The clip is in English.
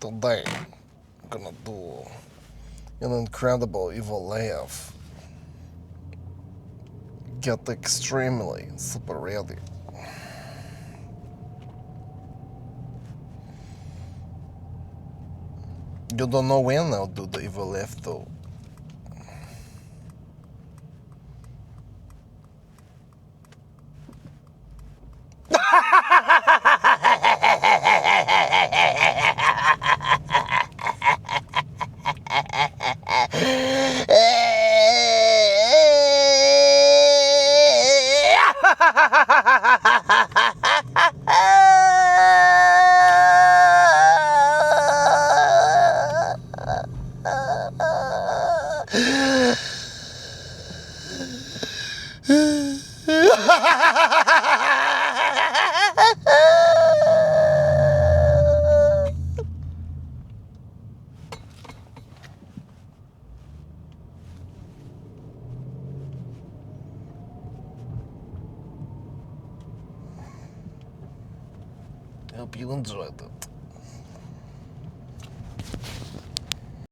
Today, I'm gonna do an incredible evil laugh. Get extremely super ready. You don't know when I'll do the evil laugh though. Hope you enjoyed it.